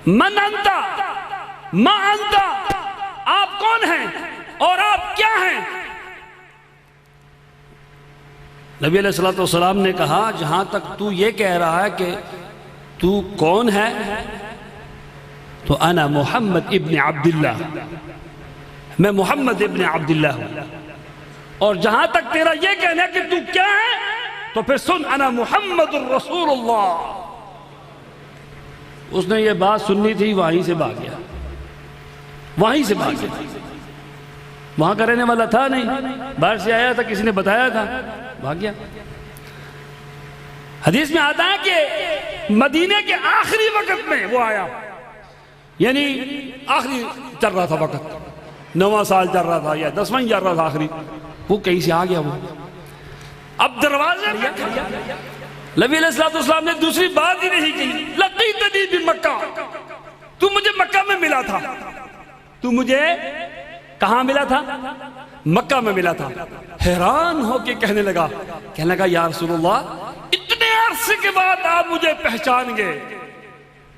من انتا ما انتا، آپ کون ہیں اور آپ کیا ہیں؟ نبی علیہ السلام نے کہا جہاں تک تو یہ کہہ رہا ہے کہ تو کون ہے تو انا محمد ابن عبداللہ، میں محمد ابن عبداللہ ہوں، اور جہاں تک تیرا یہ کہنا ہے کہ تو کیا ہے تو پھر سن انا محمد الرسول اللہ۔ اس نے یہ بات سننی تھی، وہیں سے بھاگ گیا، وہیں سے بھاگ گیا، وہاں کا رہنے والا تھا نہیں، باہر سے آیا تھا، کسی نے بتایا تھا، بھاگ گیا۔ حدیث میں آتا ہے کہ مدینے کے آخری وقت میں وہ آیا، یعنی آخری چل رہا تھا وقت، 9واں سال چل رہا تھا یا 10واں چل رہا تھا آخری، وہ کہیں سے آ گیا۔ وہ اب دروازے نبی علیہ السلام نے دوسری بات ہی نہیں کی، لقیتنی بمکہ، تو مجھے مکہ میں ملا تھا، تو مجھے کہاں ملا تھا؟ مکہ میں ملا تھا۔ حیران ہو کے کہنے لگا یا رسول اللہ اتنے عرصے کے بعد آپ مجھے پہچان گئے،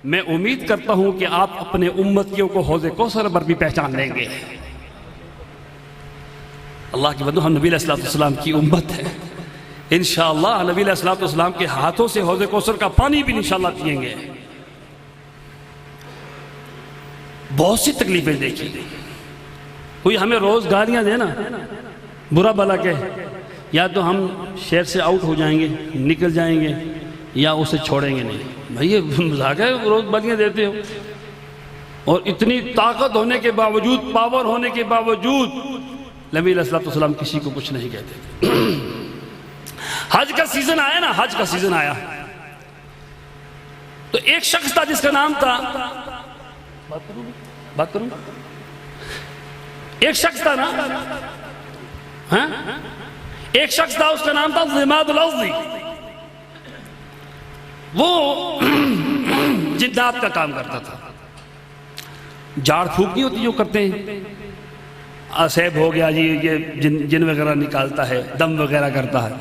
میں امید کرتا ہوں کہ آپ اپنے امتیوں کو حوض کوثر پر بھی پہچان لیں گے۔ اللہ کی بندو، ہم نبی علیہ السلام کی امت ہے، انشاءاللہ نبی علیہ السلام کے ہاتھوں سے حوض کوثر کا پانی بھی انشاءاللہ پئیں گے۔ بہت سی تکلیفیں دیکھی، کوئی ہمیں روز گالیاں دے نا، برا بھلا کہے، یا تو ہم شہر سے آؤٹ ہو جائیں گے، نکل جائیں گے، یا اسے چھوڑیں گے نہیں۔ بھائی یہ مذاق ہے، روز گالیاں دیتے ہو، اور اتنی طاقت ہونے کے باوجود، پاور ہونے کے باوجود نبی علیہ السلام کسی کو کچھ نہیں کہتے۔ حج کا سیزن آیا نا، حج کا سیزن آیا تو ایک شخص تھا جس کا نام تھا، بات کروں، ایک شخص تھا نا، ایک شخص تھا، اس کا نام تھا ضماد الازدی۔ وہ جنات کا کام کرتا تھا، جھاڑ پھونک نہیں ہوتی جو کرتے ہیں، اسیب ہو گیا جی، یہ جن وغیرہ نکالتا ہے، دم وغیرہ کرتا ہے۔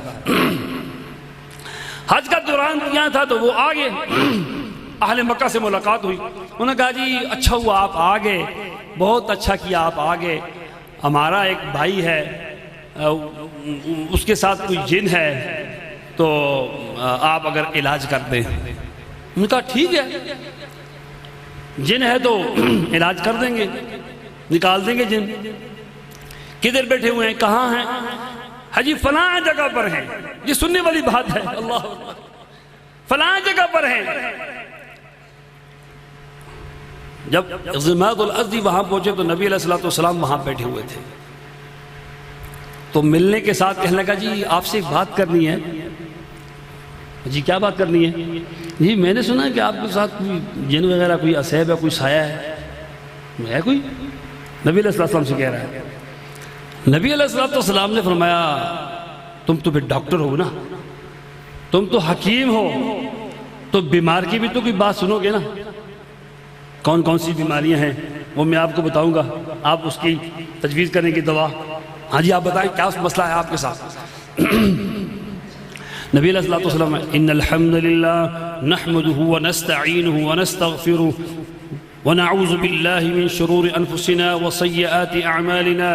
حج کا دوران کیا تھا تو وہ آگے اہل مکہ سے ملاقات ہوئی، انہوں نے کہا جی اچھا ہوا آپ آگے، بہت اچھا کیا آپ آگے، ہمارا ایک بھائی ہے، اس کے ساتھ کوئی جن ہے، تو آپ اگر علاج کر دیں۔ انہوں نے کہا ٹھیک ہے، جن ہے تو علاج کر دیں گے، نکال دیں گے جن۔ کدھر بیٹھے ہوئے ہیں، کہاں ہیں؟ حجی فلاں جگہ پر ہیں، یہ سننے والی بات ہے، اللہ فلاں جگہ پر ہیں۔ جب ضماد الازدی وہاں پہنچے تو نبی علیہ السلام وہاں بیٹھے ہوئے تھے، تو ملنے کے ساتھ کہنے لگا جی آپ سے ایک بات کرنی ہے۔ جی کیا بات کرنی ہے؟ جی میں نے سنا کہ آپ کے ساتھ کوئی جن وغیرہ، کوئی اسیب ہے، کوئی سایہ ہے کوئی؟ نبی علیہ السلام سے کہہ رہا ہے۔ نبی علیہ السلام نے فرمایا تم تو پھر ڈاکٹر ہو نا، تم تو حکیم ہو، تو بیمار کی بھی تو کوئی بات سنو گے نا، کون کون سی بیماریاں ہیں وہ میں آپ کو بتاؤں گا، آپ اس کی تجویز کریں گے دوا۔ ہاں جی آپ بتائیں کیا مسئلہ ہے آپ کے ساتھ؟ نبی علیہ السلام ان الحمد للہ نحمده ونستعینه ونستغفره ونعوذ بالله من شرور أنفسنا وسيئات أعمالنا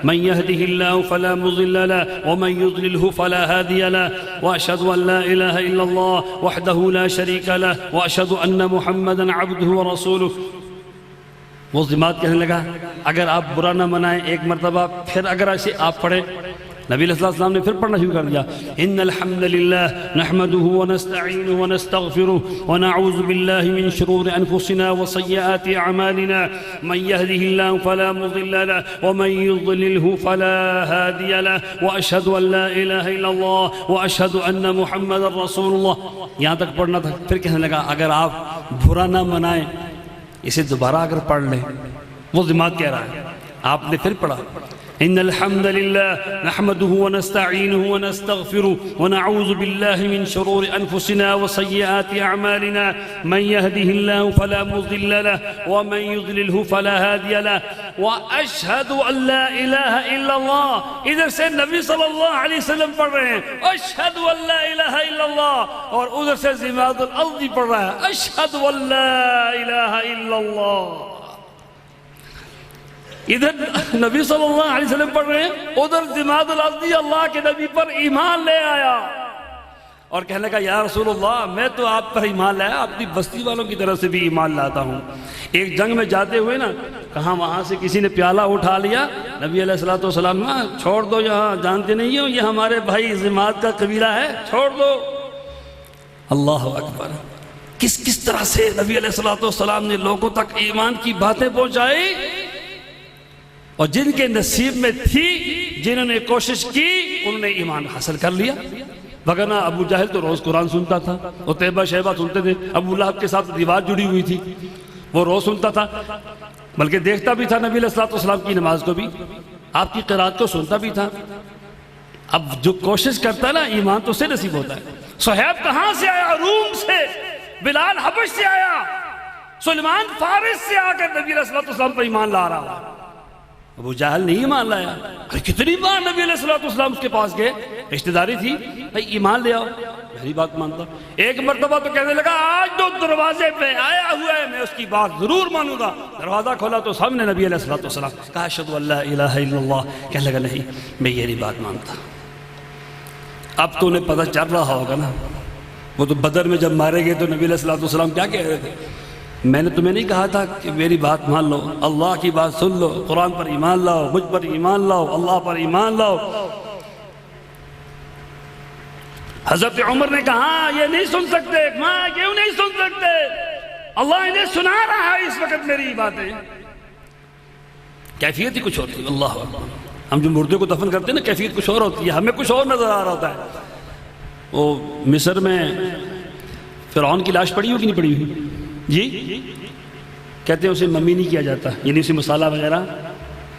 من يهده الله فلا مضل له ومن يضلله فلا هادي له وأشهد أن لا إله إلا الله وحده لا شريك له وأشهد أن محمدا عبده ورسوله۔ وہ ضماد کہنے لگا اگر آپ برا نہ منائیں ایک مرتبہ، پھر اگر ایسے آپ پڑھیں۔ نبی علیہ السلام نے پھر پڑھنا شروع کر دیا، ان الحمد للہ نحمده ونستعینه ونستغفره ونعوذ باللہ من شرور انفسنا وسیئات اعمالنا من يهده الله فلا مضل له ومن يضلله فلا هادي له واشهد ان لا الہ الا اللہ واشهد ان محمد رسول اللہ۔ یہاں تک پڑھنا تھا، پھر کہنے لگا اگر آپ برا نہ منائیں، اسے دوبارہ اگر پڑھ لیں۔ وہ ضماد کہہ رہا ہے آپ نے پھر پڑھا ان الحمد للہ نحمده ونستعینه ونستغفره ونعوذ باللہ من شرور انفسنا وسیئات اعمالنا من يهده الله فلا مضل له ومن يضلله فلا هادي له واشهد ان لا الہ الا اللہ. ادھر سے نبی صلی اللہ علیہ وسلم پڑھ رہے ہیں اشہد ان لا الہ الا اللہ, اور ادھر سے زماد الارض پڑھ رہا ہے اشہد ان لا الہ الا اللہ. ادھر نبی صلی اللہ علیہ وسلم پڑھ رہے ہیں, ادھر زماد الارضی اللہ کے نبی پر ایمان لے آیا اور کہنے لگا یا رسول اللہ میں تو آپ پر ایمان لایا, اپنی بستی والوں کی طرف سے بھی ایمان لاتا ہوں. ایک جنگ میں جاتے ہوئے نا کہاں وہاں سے کسی نے پیالہ اٹھا لیا, نبی علیہ السلام چھوڑ دو, یہاں جانتے نہیں ہو یہ ہمارے بھائی زماد کا قبیلہ ہے, چھوڑ دو. اللہ اکبر. کس طرح سے نبی علیہ السلام نے لوگوں تک ایمان کی باتیں پہنچائی, اور جن کے نصیب میں تھی, جنہوں نے کوشش کی, انہوں نے ایمان حاصل کر لیا. وگرنہ ابو جہل تو روز قرآن سنتا تھا, عتیبہ شیبہ سنتے تھے, ابو لہب کے ساتھ دیوار جڑی ہوئی تھی, وہ روز سنتا تھا, بلکہ دیکھتا بھی تھا نبی علیہ السلام کی نماز کو بھی, آپ کی قرات کو سنتا بھی تھا. اب جو کوشش کرتا ہے نا ایمان تو سے نصیب ہوتا ہے. صہیب کہاں سے آیا؟ روم سے. بلال حبش سے آیا. سلیمان فارس سے آ کر نبی علیہ السلام پر ایمان لا رہا. ابو جہل نہیں ایمان لایا. کتنی بار نبی علیہ السلام اس کے پاس گئے, رشتہ داری تھی, بھائی ایمان لے آؤ, میری بات مانتا. ایک مرتبہ تو کہنے لگا آج جو دروازے پہ آیا ہوا ہے میں اس کی بات ضرور مانوں گا. دروازہ کھولا تو سامنے نبی علیہ السلام کہا اشہد ان لا الہ الا اللہ. کہنے لگا نہیں میں یہ نہیں بات مانتا. اب تو انہیں پتہ چل رہا ہوگا نا, وہ تو بدر میں جب مارے گئے تو نبی علیہ السلام کیا کہہ رہے تھے, میں نے تمہیں نہیں کہا تھا کہ میری بات مان لو, اللہ کی بات سن لو, قرآن پر ایمان لاؤ, مجھ پر ایمان لاؤ, اللہ پر ایمان لاؤ. حضرت عمر نے کہا یہ نہیں سن سکتے, ماں کیوں نہیں سن سکتے, اللہ انہیں سنا رہا ہے اس وقت میری باتیں. کیفیت ہی کچھ ہوتی ہے. اللہ اکبر. ہم جو مردے کو دفن کرتے ہیں نا کیفیت کچھ اور ہوتی ہے, ہمیں کچھ اور نظر آ رہا ہوتا ہے. وہ مصر میں فرعون کی لاش پڑی ہو کہ نہیں پڑی ہوئی جی, کہتے ہیں اسے ممی نہیں کیا جاتا, یعنی اسے مسالہ وغیرہ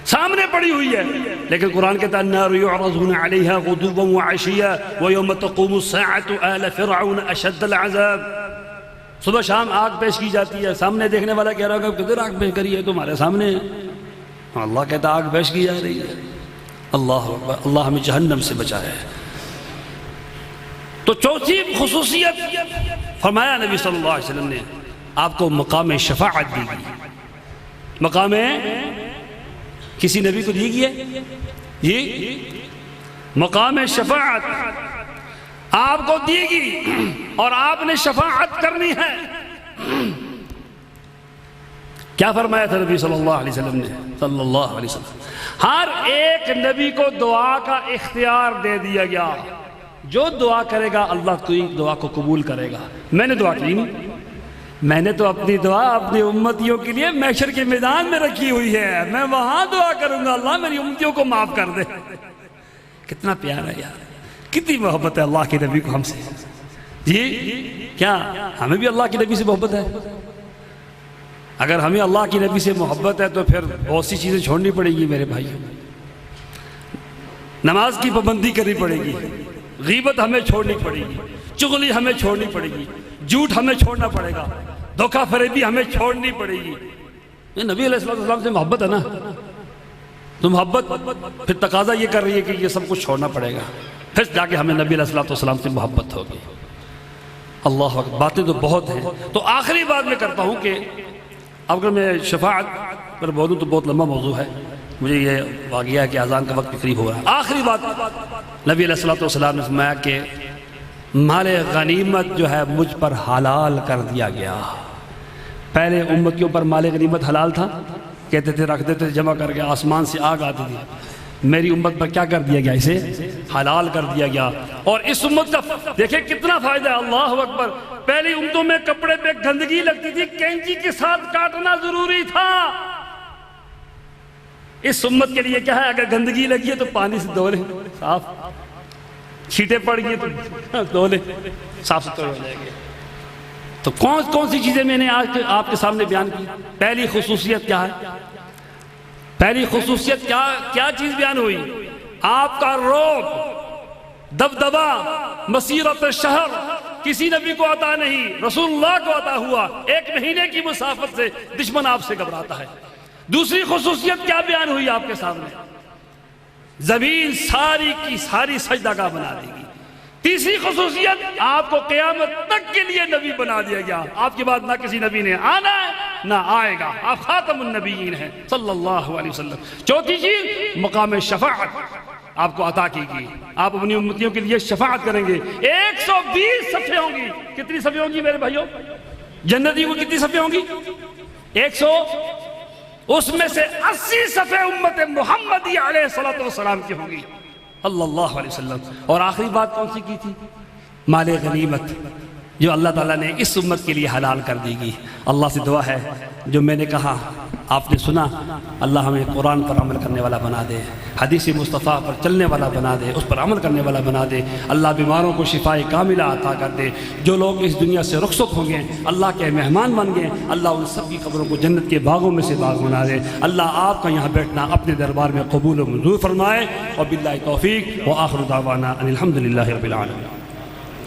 سامنے پڑی ہوئی ہے, لیکن قرآن کہتا ہے النار یعرضون علیہا غدوا وعشیا ویوم تقوم الساعة آل فرعون اشد العذاب. صبح شام آگ پیش کی جاتی ہے, سامنے دیکھنے والا کہہ رہا ہوگا کدھر آگ پیش کری ہے, تمہارے سامنے. اللہ کہتا ہے آگ پیش کی جا رہی ہے. اللہ اکبر. اللہ ہمیں جہنم سے بچائے. تو چوتھی خصوصیت فرمایا نبی صلی اللہ علیہ وسلم نے, آپ کو مقام شفاعت دی گئی. مقام کسی نبی کو دی گئی ہے جی, مقام شفاعت آپ کو دی گئی, اور آپ نے شفاعت کرنی ہے. کیا فرمایا تھا نبی صلی اللہ علیہ وسلم نے, صلی اللہ علیہ وسلم, ہر ایک نبی کو دعا کا اختیار دے دیا گیا. جو دعا کرے گا اللہ تو دعا کو قبول کرے گا. میں نے دعا کی نہیں, میں نے تو اپنی دعا اپنی امتیوں کے لیے محشر کے میدان میں رکھی ہوئی ہے, میں وہاں دعا کروں گا اللہ میری امتیوں کو معاف کر دے. کتنا پیار ہے یار, کتنی محبت ہے اللہ کے نبی کو ہم سے جی. کیا ہمیں بھی اللہ کے نبی سے محبت ہے؟ اگر ہمیں اللہ کی نبی سے محبت ہے تو پھر بہت سی چیزیں چھوڑنی پڑے گی میرے بھائی. نماز کی پابندی کرنی پڑے گی, غیبت ہمیں چھوڑنی پڑے گی, چغلی ہمیں چھوڑنی پڑے گی, جھوٹ ہمیں چھوڑنا پڑے گا, دھوکہ فریبی ہمیں چھوڑنی پڑے گی. یہ نبی علیہ السلام سے محبت ہے نا, تو محبت پھر تقاضا یہ کر رہی ہے کہ یہ سب کچھ چھوڑنا پڑے گا, پھر جا کے ہمیں نبی علیہ السلام سے محبت ہوگی. اللہ اکبر. باتیں تو بہت ہیں. تو آخری بات میں کرتا ہوں کہ اگر میں شفاعت پر بولوں تو بہت لمبا موضوع ہے, مجھے یہ واقعہ ہے کہ اذان کا وقت قریب ہو رہا ہے. آخری بات نبی علیہ السلام نے فرمایا کہ مال غنیمت جو ہے مجھ پر حلال کر دیا گیا. پہلے امتیوں پر مال غنیمت حلال تھا, کہتے تھے رکھ دیتے جمع کر کے, آسمان سے آگ آتی تھی. میری امت پر کیا کر دیا گیا, اسے حلال کر دیا گیا. اور اس امت کا دیکھیں کتنا فائدہ ہے. اللہ اکبر. پہلی امتوں میں کپڑے پہ گندگی لگتی تھی, کینچی کے ساتھ کاٹنا ضروری تھا. اس امت کے لیے کیا ہے, اگر گندگی لگی ہے تو پانی سے دھو لیں, صاف. چھیٹے پڑ گئے تو دھو لیں, صاف ستھرے ہو جائیں گے. تو کون سی چیزیں میں نے آج آپ کے سامنے بیان کی. پہلی خصوصیت کیا ہے, پہلی خصوصیت کیا چیز بیان ہوئی؟ آپ کا رعب، دبدبا مسیرت شہر کسی نبی کو عطا نہیں، رسول اللہ کو عطا ہوا۔ 1 مہینے کی مسافت سے دشمن آپ سے گھبراتا ہے۔ دوسری خصوصیت کیا بیان ہوئی آپ کے سامنے؟ زمین ساری کی ساری سجدہ گاہ بنا دے گی۔ تیسری خصوصیت، آپ کو قیامت تک کے لیے نبی بنا دیا گیا، آپ کے بعد نہ کسی نبی نے آنا ہے نہ آئے گا، آپ خاتم النبیین ہیں صلی اللہ علیہ وسلم۔ چوتھی چیز، مقام شفاعت آپ کو عطا کی گئی، آپ اپنی امتیوں کے لیے شفاعت کریں گے۔ 120 صفحے ہوں گی۔ کتنی صفحے ہوں گی میرے بھائیوں؟ جنتی کو کتنی صفحے ہوں گی؟ 100، اس میں سے 80 صفحے امت محمدی علیہ السلام کی ہوں گی صلی اللہ علیہ وسلم۔ اور آخری بات کون سی کی تھی؟ مال غنیمت جو اللہ تعالیٰ نے اس امت کے لیے حلال کر دی گی۔ اللہ سے دعا ہے جو میں نے کہا آپ نے سنا، اللہ ہمیں قرآن پر عمل کرنے والا بنا دے، حدیث مصطفیٰ پر چلنے والا بنا دے، اس پر عمل کرنے والا بنا دے۔ اللہ بیماروں کو شفاء کاملہ عطا کر دے۔ جو لوگ اس دنیا سے رخصت ہوں گے، اللہ کے مہمان بن گئے، اللہ ان سب کی قبروں کو جنت کے باغوں میں سے باغ بنا دے۔ اللہ آپ کا یہاں بیٹھنا اپنے دربار میں قبول و منظور فرمائے۔ وباللہ توفیق وآخر دعوانا ان الحمد للہ رب العالمین۔